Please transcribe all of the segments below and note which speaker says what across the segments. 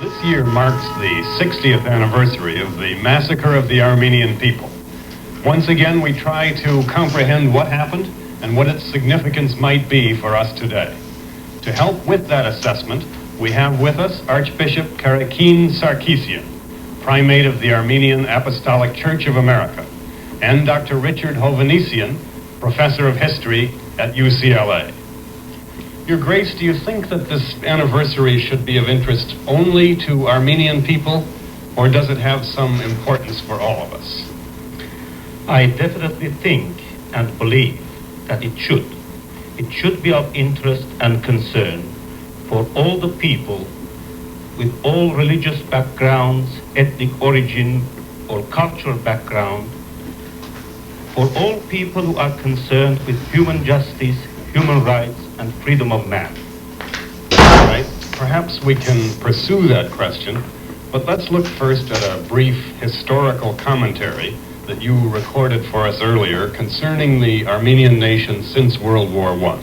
Speaker 1: This year marks the 60th anniversary of the massacre of the Armenian people. Once again, we try to comprehend what happened and what its significance might be for us today. To help with that assessment, we have with us Archbishop Sarkissian, Primate of the Armenian Apostolic Church of America, and Dr. Richard Hovanesian, Professor of History at UCLA. Your Grace, do you think that this anniversary should be of interest only to Armenian people, or does it have some importance for all of us?
Speaker 2: I definitely think and believe that it should. It should be of interest and concern for all the people with all religious backgrounds, ethnic origin, or cultural background, for all people who are concerned with human justice, human rights, and freedom of man.
Speaker 1: All right, perhaps we can pursue that question, but let's look first at a brief historical commentary that you recorded for us earlier concerning the Armenian nation since World War I.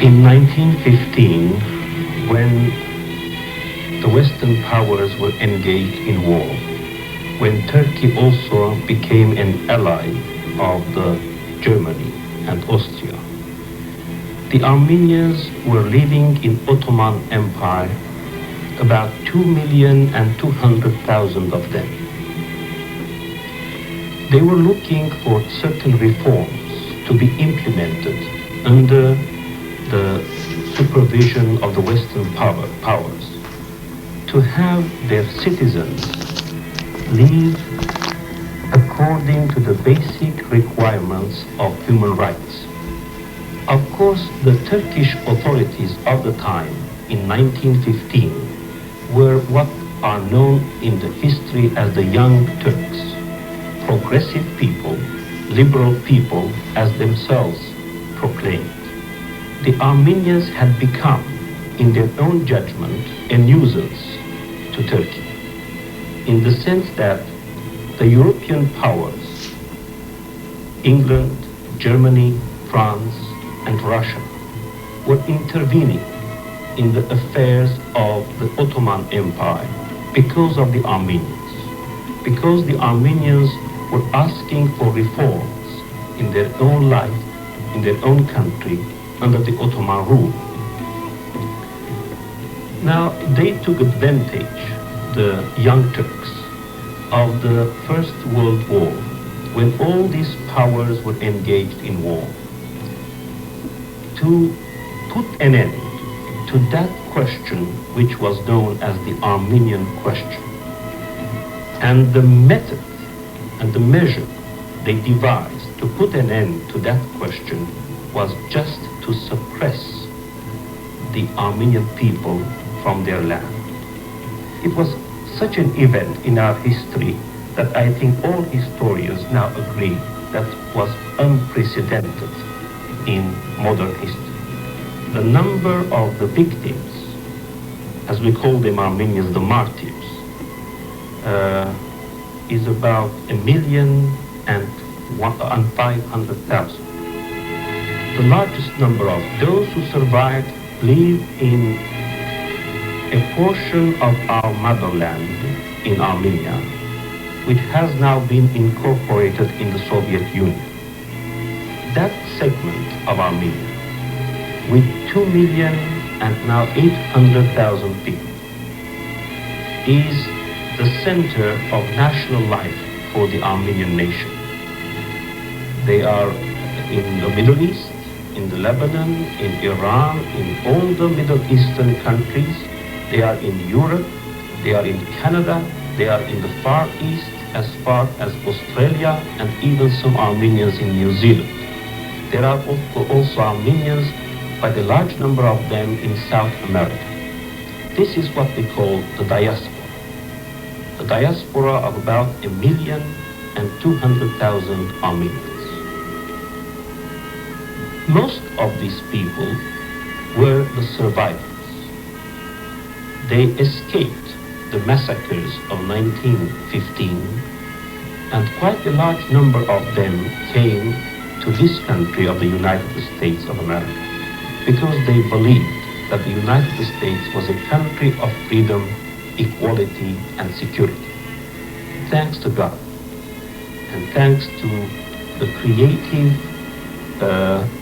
Speaker 2: In 1915, when the Western powers were engaged in war, when Turkey also became an ally of Germany and Austria, the Armenians were living in Ottoman Empire, about 2,200,000 of them. They were looking for certain reforms to be implemented under the supervision of the Western powers, to have their citizens live according to the basic requirements of human rights. Of course, the Turkish authorities of the time, in 1915, were what are known in the history as the Young Turks, progressive people, liberal people, as themselves proclaimed. The Armenians had become, in their own judgment, a nuisance to Turkey, in the sense that the European powers, England, Germany, France, and Russia, were intervening in the affairs of the Ottoman Empire because of the Armenians, because the Armenians were asking for reforms in their own life, in their own country, under the Ottoman rule. Now, they took advantage, the Young Turks, of the First World War, when all these powers were engaged in war, to put an end to that question which was known as the Armenian question. And the method and the measure they devised to put an end to that question was just to suppress the Armenian people from their land. It was such an event in our history that I think all historians now agree that was unprecedented in modern history. The number of the victims, as we call them Armenians, the martyrs, is about 1,500,000. The largest number of those who survived live in a portion of our motherland in Armenia, which has now been incorporated in the Soviet Union. That segment of Armenia, with 2,000,000 and now 800,000 people, is the center of national life for the Armenian nation. They are in the Middle East, in the Lebanon, in Iran, in all the Middle Eastern countries. They are in Europe, they are in Canada, they are in the Far East, as far as Australia, and even some Armenians in New Zealand. There are also Armenians, by the large number of them, in South America. This is what we call the diaspora. The diaspora of about 1,200,000 Armenians. Most of these people were the survivors. They escaped the massacres of 1915, and quite a large number of them came to this country of the United States of America. because they believed that the United States was a country of freedom, equality, and security. Thanks to God, and thanks to the creative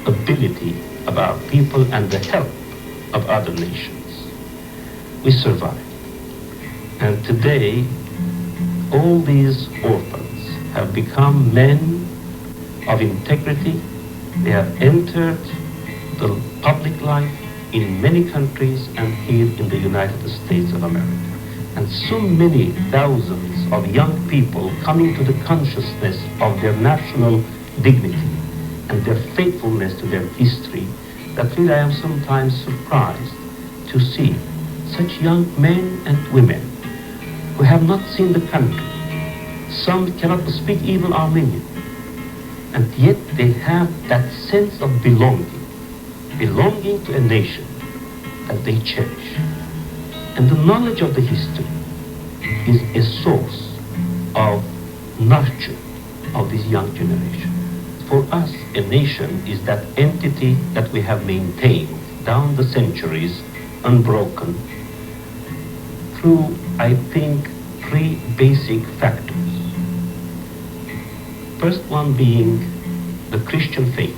Speaker 2: ability of our people and the help of other nations, we survived. And today, all these orphans have become men of integrity. They have entered the public life in many countries and here in the United States of America. And so many thousands of young people coming to the consciousness of their national dignity and their faithfulness to their history, that really I am sometimes surprised to see such young men and women who have not seen the country. Some cannot speak even Armenian, and yet they have that sense of belonging to a nation that they cherish. And the knowledge of the history is a source of nurture of this young generation. For us, a nation is that entity that we have maintained down the centuries, unbroken, through, I think, three basic factors. First one being the Christian faith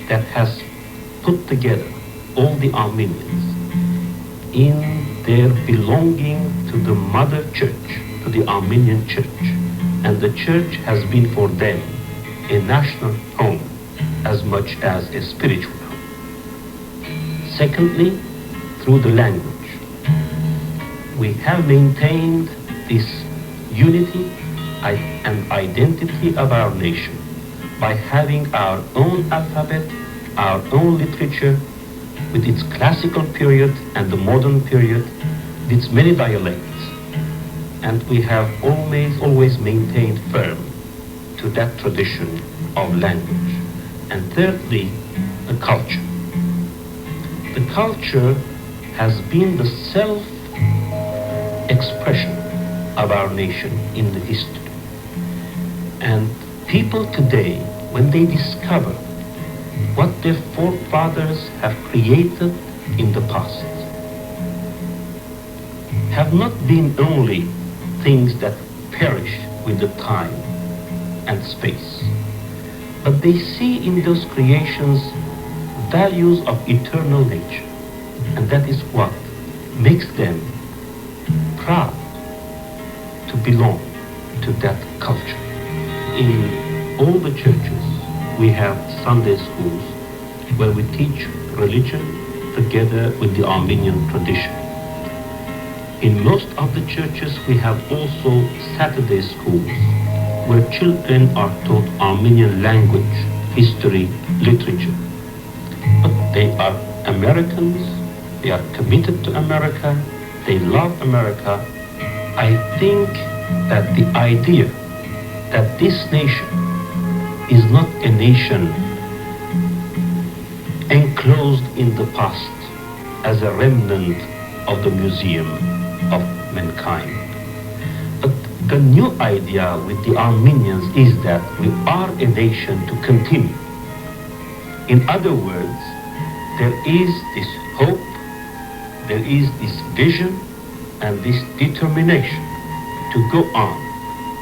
Speaker 2: that has put together all the Armenians in their belonging to the mother church, to the Armenian church. And the church has been for them a national home as much as a spiritual home. Secondly, through the language. We have maintained this unity and identity of our nation by having our own alphabet, our own literature, with its classical period and the modern period, with its many dialects. And we have always maintained firm to that tradition of language. And thirdly, the culture. The culture has been the self-expression of our nation in the history. And people today, when they discover what their forefathers have created in the past, have not been only things that perish with the time and space, but they see in those creations values of eternal nature. And that is what makes them proud to belong to that culture. In all the churches, we have Sunday schools where we teach religion together with the Armenian tradition. In most of the churches, we have also Saturday schools where children are taught Armenian language, history, literature. But they are Americans, they are committed to America, they love America. I think that the idea that this nation is not a nation enclosed in the past as a remnant of the museum of mankind. But the new idea with the Armenians is that we are a nation to continue. In other words, there is this hope, there is this vision, and this determination to go on,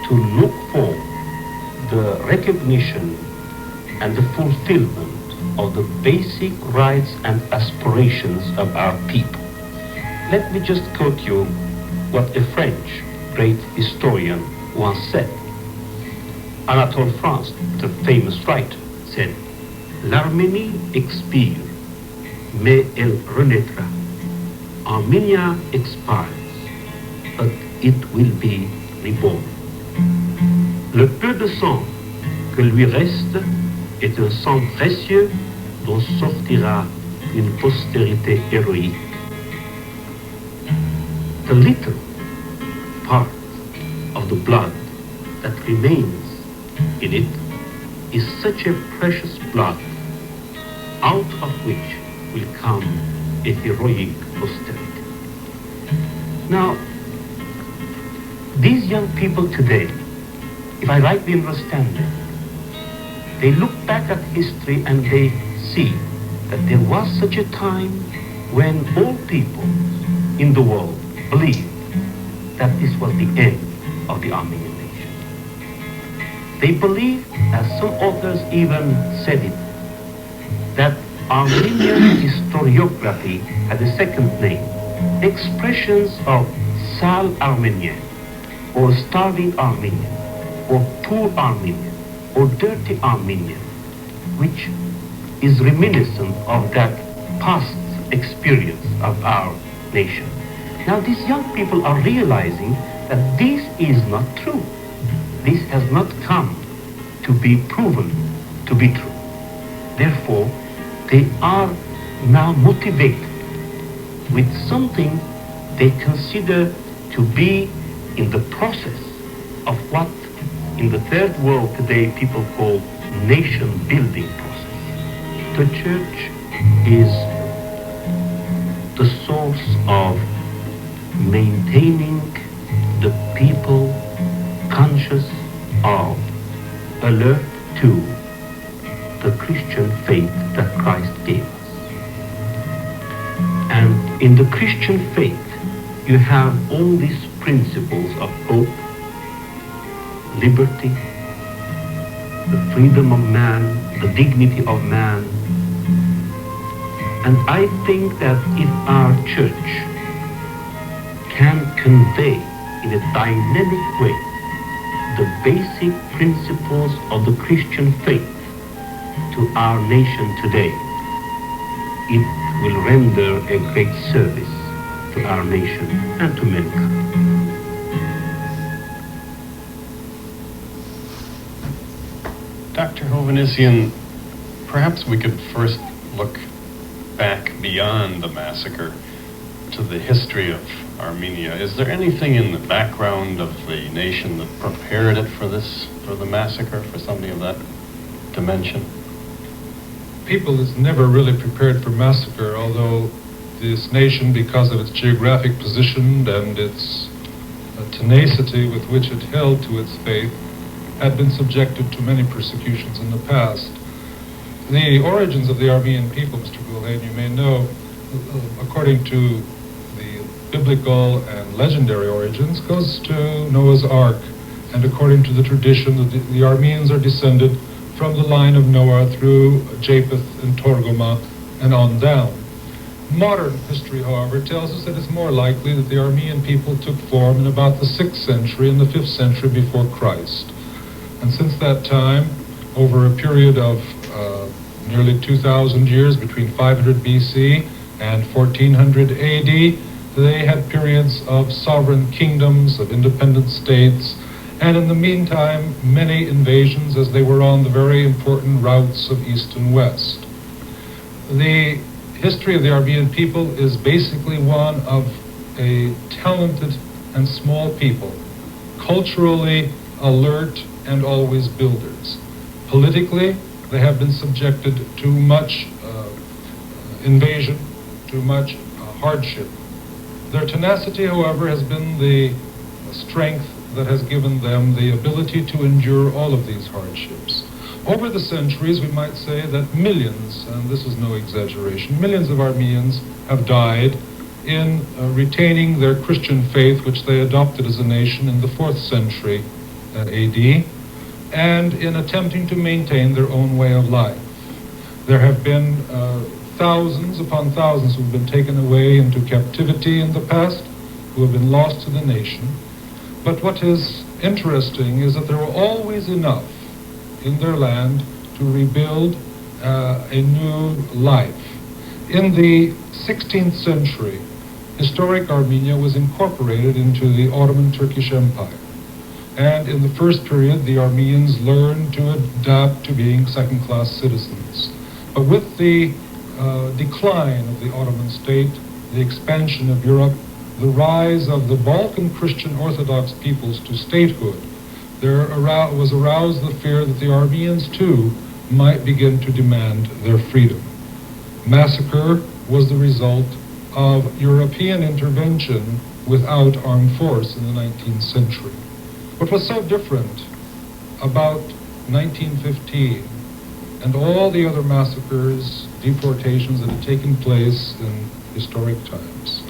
Speaker 2: to look for the recognition and the fulfillment of the basic rights and aspirations of our people. Let me just quote you what a French great historian once said. Anatole France, the famous writer, said, "L'Arménie expire, mais elle renaîtra. Armenia expires, but it will be reborn. Le peu de sang que lui reste est un sang précieux dont sortira une postérité héroïque." The little part of the blood that remains in it is such a precious blood, out of which will come a heroic posterity. Now, these young people today, if I rightly understand it, they look back at history and they see that there was such a time when all people in the world believed that this was the end of the Armenian nation. They believed, as some authors even said it, that Armenian historiography had a second name, expressions of sale Arménien, or starving Armenian, or poor Armenian, or dirty Armenian, which is reminiscent of that past experience of our nation. Now these young people are realizing that this is not true. This has not come to be proven to be true. Therefore, they are now motivated with something they consider to be in the process of what in the third world today people call nation building process. The church is the source of maintaining the people conscious of, alert to the Christian faith that Christ gave us. And in the Christian faith, you have all these principles of hope, liberty, the freedom of man, the dignity of man. And I think that if our church can convey in a dynamic way the basic principles of the Christian faith to our nation today, it will render a great service to our nation and to mankind.
Speaker 1: Dr. Hovanesian, perhaps we could first look back beyond the massacre to the history of Armenia. Is there anything in the background of the nation that prepared it for this, for the massacre, for something of that dimension?
Speaker 3: People is never really prepared for massacre, although this nation, because of its geographic position and its tenacity with which it held to its faith, had been subjected to many persecutions in the past. The origins of the Armenian people, Mr. Gulhain, you may know, according to the biblical and legendary origins, goes to Noah's Ark. And according to the tradition, the Armenians are descended from the line of Noah through Japheth and Torgoma and on down. Modern history, however, tells us that it's more likely that the Armenian people took form in about the 6th century and the 5th century before Christ. And since that time, over a period of nearly 2,000 years, between 500 BC and 1400 AD, they had periods of sovereign kingdoms, of independent states, and in the meantime, many invasions as they were on the very important routes of East and West. The history of the Armenian people is basically one of a talented and small people, culturally alert and always builders. Politically, they have been subjected to much invasion, to much hardship. Their tenacity, however, has been the strength that has given them the ability to endure all of these hardships. Over the centuries, we might say that millions, and this is no exaggeration, millions of Armenians have died in retaining their Christian faith, which they adopted as a nation in the 4th century AD, and in attempting to maintain their own way of life. There have been thousands upon thousands who have been taken away into captivity in the past, who have been lost to the nation. But what is interesting is that there were always enough in their land to rebuild a new life. In the 16th century, historic Armenia was incorporated into the Ottoman Turkish Empire. And in the first period, the Armenians learned to adapt to being second-class citizens. But with the decline of the Ottoman state, the expansion of Europe, the rise of the Balkan Christian Orthodox peoples to statehood, there was aroused the fear that the Armenians too might begin to demand their freedom. Massacre was the result of European intervention without armed force in the 19th century. What was so different about 1915 and all the other massacres deportations that had taken place in historic times,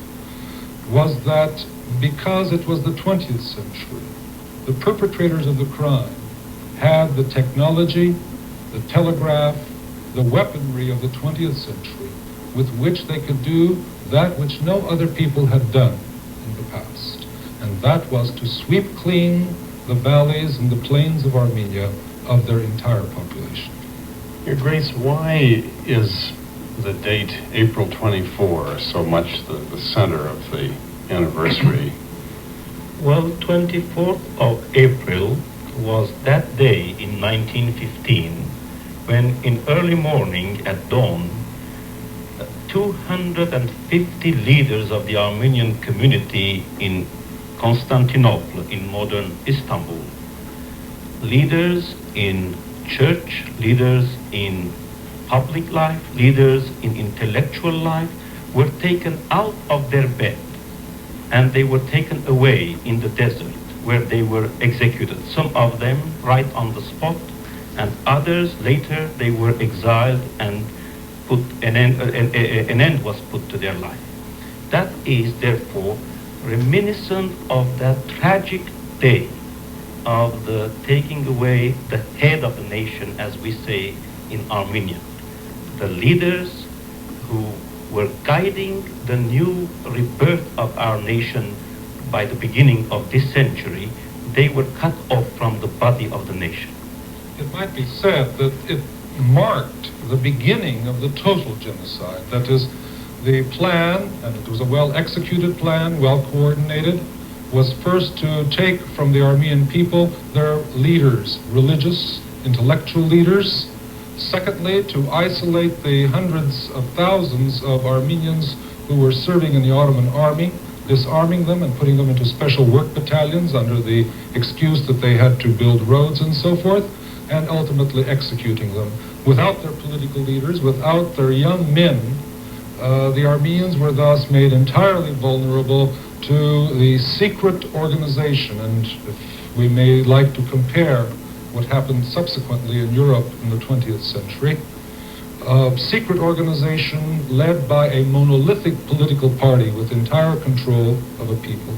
Speaker 3: was that because it was the 20th century, the perpetrators of the crime had the technology, the telegraph, the weaponry of the 20th century with which they could do that which no other people had done in the past. And that was to sweep clean the valleys and the plains of Armenia of their entire population.
Speaker 1: Your Grace, why is the date April 24 so much the center of the anniversary?
Speaker 2: Well, 24th of April was that day in 1915 when in early morning at dawn 250 leaders of the Armenian community in Constantinople, in modern Istanbul, leaders in church, leaders in public life, leaders in intellectual life, were taken out of their bed and they were taken away in the desert where they were executed. Some of them right on the spot, and others later they were exiled and put an end was put to their life. That is therefore reminiscent of that tragic day of the taking away the head of the nation, as we say in Armenian. The leaders who were guiding the new rebirth of our nation by the beginning of this century, they were cut off from the body of the nation.
Speaker 3: It might be said that it marked the beginning of the total genocide. That is, the plan, and it was a well-executed plan, well-coordinated, was first to take from the Armenian people their leaders, religious, intellectual leaders. Secondly, to isolate the hundreds of thousands of Armenians who were serving in the Ottoman army, disarming them and putting them into special work battalions under the excuse that they had to build roads and so forth, and ultimately executing them. Without their political leaders, without their young men, the Armenians were thus made entirely vulnerable to the secret organization. And if we may like to compare what happened subsequently in Europe in the 20th century, a secret organization led by a monolithic political party with entire control of a people,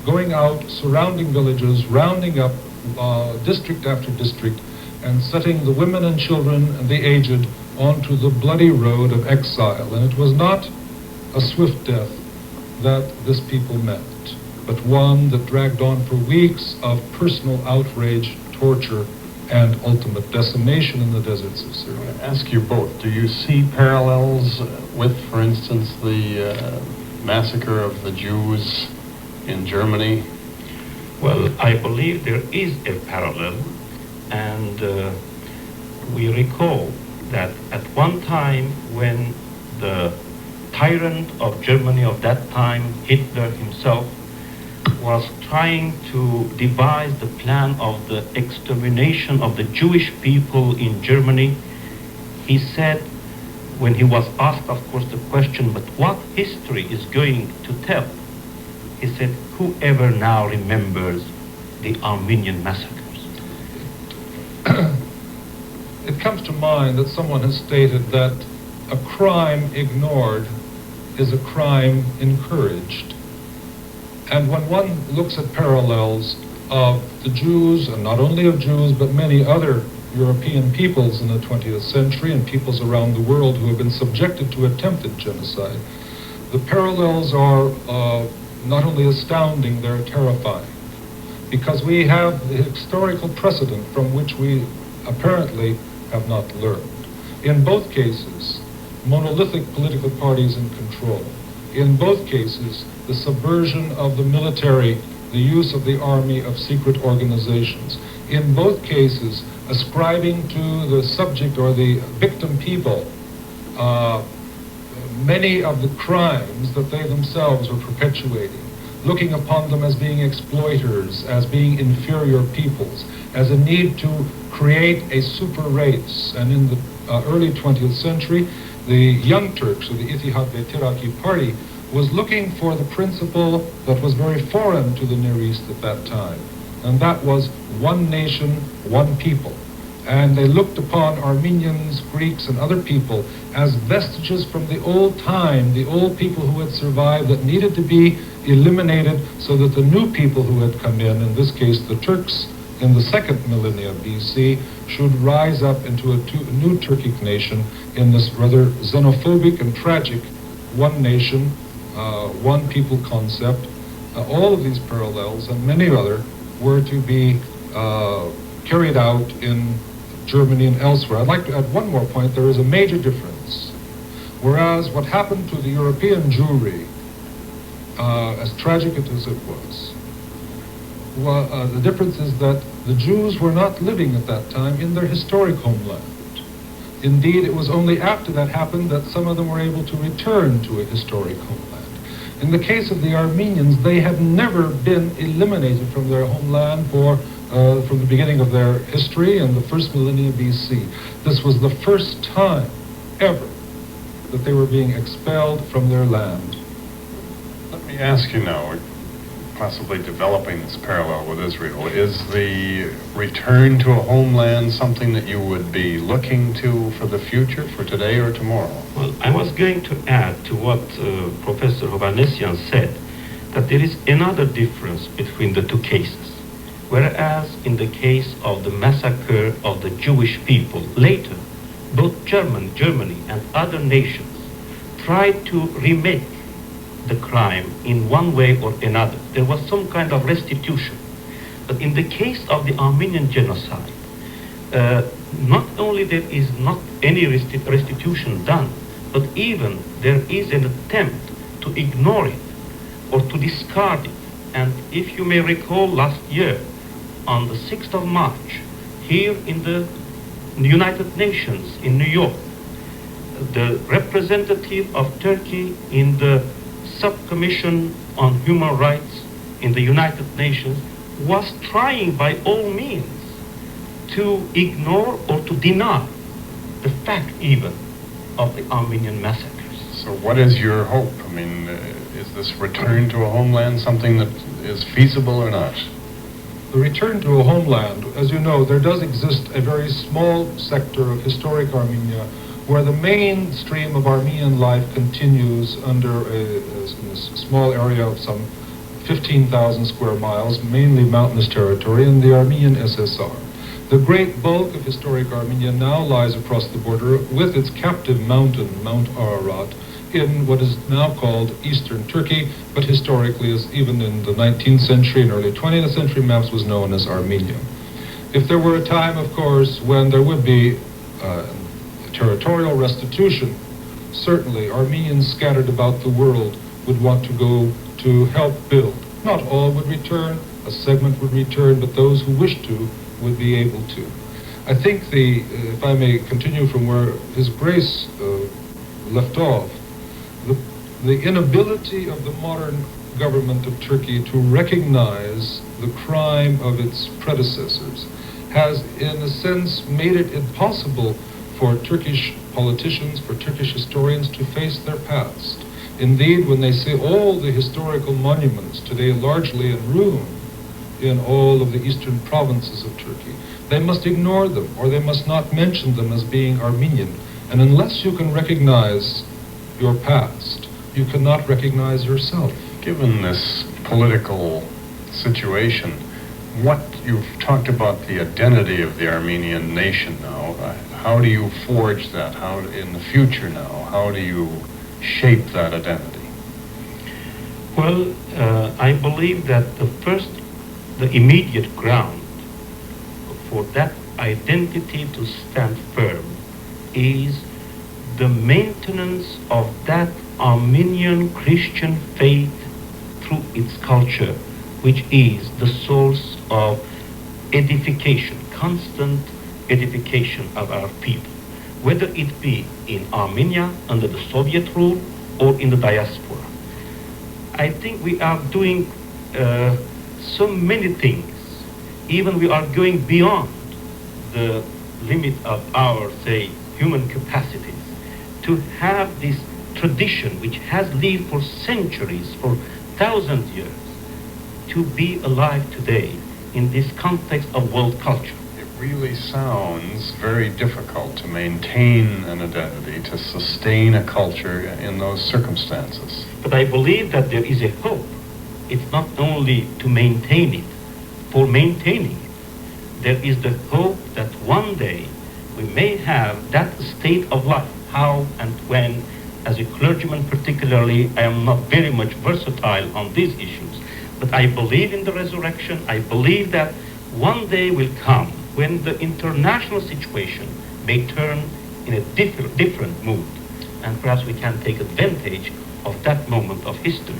Speaker 3: going out, surrounding villages, rounding up district after district, and setting the women and children and the aged onto the bloody road of exile. And it was not a swift death that this people met, but one that dragged on for weeks of personal outrage, torture, and ultimate decimation in the deserts of Syria.
Speaker 1: I want to ask you both, do you see parallels with, for instance, the massacre of the Jews in Germany?
Speaker 2: Well, I believe there is a parallel, and we recall that at one time when the tyrant of Germany of that time, Hitler himself, was trying to devise the plan of the extermination of the Jewish people in Germany, he said, when he was asked, of course, the question, but what history is going to tell? He said, whoever now remembers the Armenian massacres?
Speaker 3: It comes to mind that someone has stated that a crime ignored is a crime encouraged. And when one looks at parallels of the Jews, and not only of Jews, but many other European peoples in the 20th century and peoples around the world who have been subjected to attempted genocide, the parallels are not only astounding, they're terrifying. Because we have the historical precedent from which we apparently have not learned. In both cases, monolithic political parties in control. In both cases, the subversion of the military, the use of the army of secret organizations. In both cases, ascribing to the subject or the victim people many of the crimes that they themselves were perpetuating, looking upon them as being exploiters, as being inferior peoples, as a need to create a super race. And in the early 20th century, the Young Turks, or the Ittihad ve Tiraki party, was looking for the principle that was very foreign to the Near East at that time. And that was one nation, one people. And they looked upon Armenians, Greeks, and other people as vestiges from the old time, the old people who had survived that needed to be eliminated so that the new people who had come in this case the Turks in the second millennia BC, should rise up into a new Turkic nation in this rather xenophobic and tragic one nation, one people concept. All of these parallels and many other were to be carried out in Germany and elsewhere. I'd like to add one more point. There is a major difference. Whereas what happened to the European Jewry, as tragic as it was, the difference is that the Jews were not living at that time in their historic homeland. Indeed, it was only after that happened that some of them were able to return to a historic homeland. In the case of the Armenians, they had never been eliminated from their homeland from the beginning of their history in the first millennia BC. This was the first time ever that they were being expelled from their land.
Speaker 1: Let me ask you now, possibly developing this parallel with Israel, is the return to a homeland something that you would be looking to for the future, for today or tomorrow?
Speaker 2: Well, I was going to add to what Professor Hovanesian said, that there is another difference between the two cases. Whereas in the case of the massacre of the Jewish people, later, both Germany and other nations tried to remake the crime in one way or another. There was some kind of restitution. But in the case of the Armenian genocide, not only there is not any restitution done, but even there is an attempt to ignore it or to discard it. And if you may recall, last year, on the 6th of March, here in the United Nations in New York, the representative of Turkey in the Subcommission on Human Rights in the United Nations was trying by all means to ignore or to deny the fact even of the Armenian massacres.
Speaker 1: So what is your hope? I mean, is this return to a homeland something that is feasible or not?
Speaker 3: The return to a homeland, as you know, there does exist a very small sector of historic Armenia where the mainstream of Armenian life continues under a small area of some 15,000 square miles, mainly mountainous territory, in the Armenian SSR. The great bulk of historic Armenia now lies across the border with its captive mountain, Mount Ararat, in what is now called Eastern Turkey, but historically, as even in the 19th century and early 20th century maps, was known as Armenia. If there were a time, of course, when there would be territorial restitution, certainly Armenians scattered about the world would want to go to help build. Not all would return, a segment would return, but those who wished to would be able to. I think if I may continue from where His Grace left off, the inability of the modern government of Turkey to recognize the crime of its predecessors has, in a sense, made it impossible for Turkish politicians, for Turkish historians to face their past. Indeed, when they see all the historical monuments today largely in ruin in all of the eastern provinces of Turkey, they must ignore them or they must not mention them as being Armenian. And unless you can recognize your past, you cannot recognize yourself.
Speaker 1: Given this political situation, you've talked about the identity of the Armenian nation now. How do you forge that? How, in the future now, how do you shape that identity?
Speaker 2: Well, I believe that the immediate ground for that identity to stand firm is the maintenance of that Armenian Christian faith through its culture, which is the source of edification, constant edification of our people, whether it be in Armenia under the Soviet rule or in the diaspora. I think we are doing so many things, even we are going beyond the limit of our, say, human capacities, to have this tradition which has lived for centuries, for thousands of years, to be alive today in this context of world culture.
Speaker 1: really sounds very difficult to maintain an identity, to sustain a culture in those circumstances.
Speaker 2: But I believe that there is a hope. It's not only to maintain it. For maintaining it, there is the hope that one day we may have that state of life. How and when, as a clergyman particularly, I am not very much versatile on these issues. But I believe in the resurrection. I believe that one day will come when the international situation may turn in a different mood. And perhaps we can take advantage of that moment of history.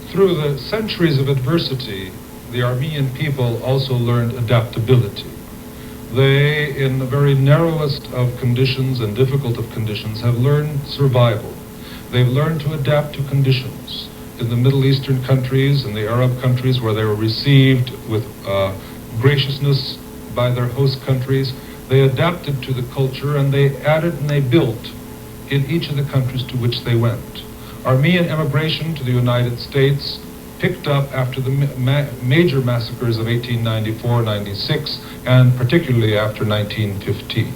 Speaker 3: Through the centuries of adversity, the Armenian people also learned adaptability. They, in the very narrowest of conditions and difficult of conditions, have learned survival. They've learned to adapt to conditions. In the Middle Eastern countries and the Arab countries where they were received with graciousness by their host countries, they adapted to the culture and they added and they built in each of the countries to which they went. Armenian emigration to the United States picked up after the major massacres of 1894-96 and particularly after 1915.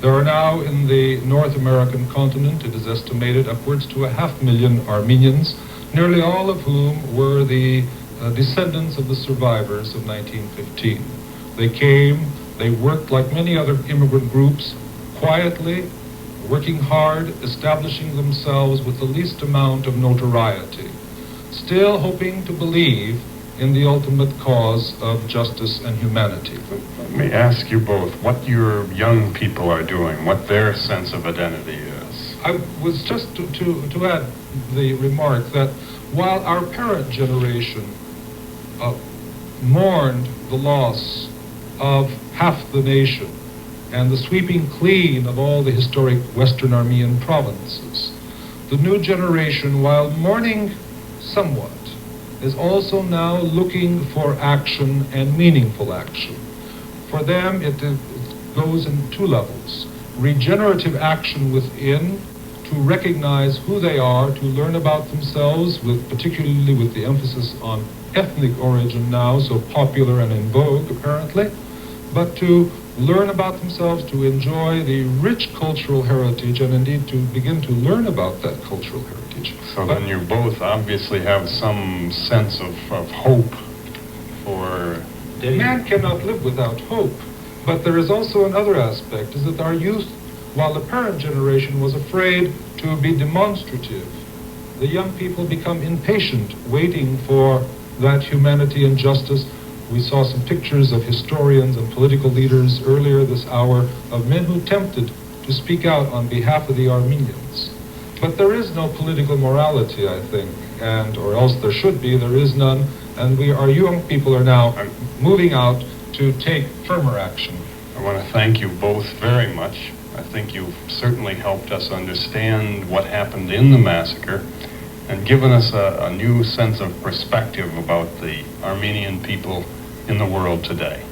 Speaker 3: There are now in the North American continent, it is estimated, upwards to 500,000 Armenians, nearly all of whom were the descendants of the survivors of 1915. They came, they worked like many other immigrant groups, quietly, working hard, establishing themselves with the least amount of notoriety, still hoping to believe in the ultimate cause of justice and humanity.
Speaker 1: Let me ask you both what your young people are doing, what their sense of identity is.
Speaker 3: I was just to add the remark that while our parent generation mourned the loss of half the nation and the sweeping clean of all the historic Western Armenian provinces, the new generation, while mourning somewhat, is also now looking for action and meaningful action. For them, it goes in two levels. Regenerative action within, to recognize who they are, to learn about themselves, particularly with the emphasis on ethnic origin now, so popular and in vogue apparently, but to learn about themselves, to enjoy the rich cultural heritage, and indeed to begin to learn about that cultural heritage.
Speaker 1: So then you both obviously have some sense of hope for...
Speaker 3: Man cannot live without hope, but there is also another aspect, is that our youth, while the parent generation was afraid to be demonstrative, the young people become impatient, waiting for that humanity and justice. We saw some pictures of historians and political leaders earlier this hour of men who attempted to speak out on behalf of the Armenians. But there is no political morality, I think, or else there should be, there is none, and our young people are now moving out to take firmer action.
Speaker 1: I want to thank you both very much. I think you've certainly helped us understand what happened in the massacre and given us a new sense of perspective about the Armenian people in the world today.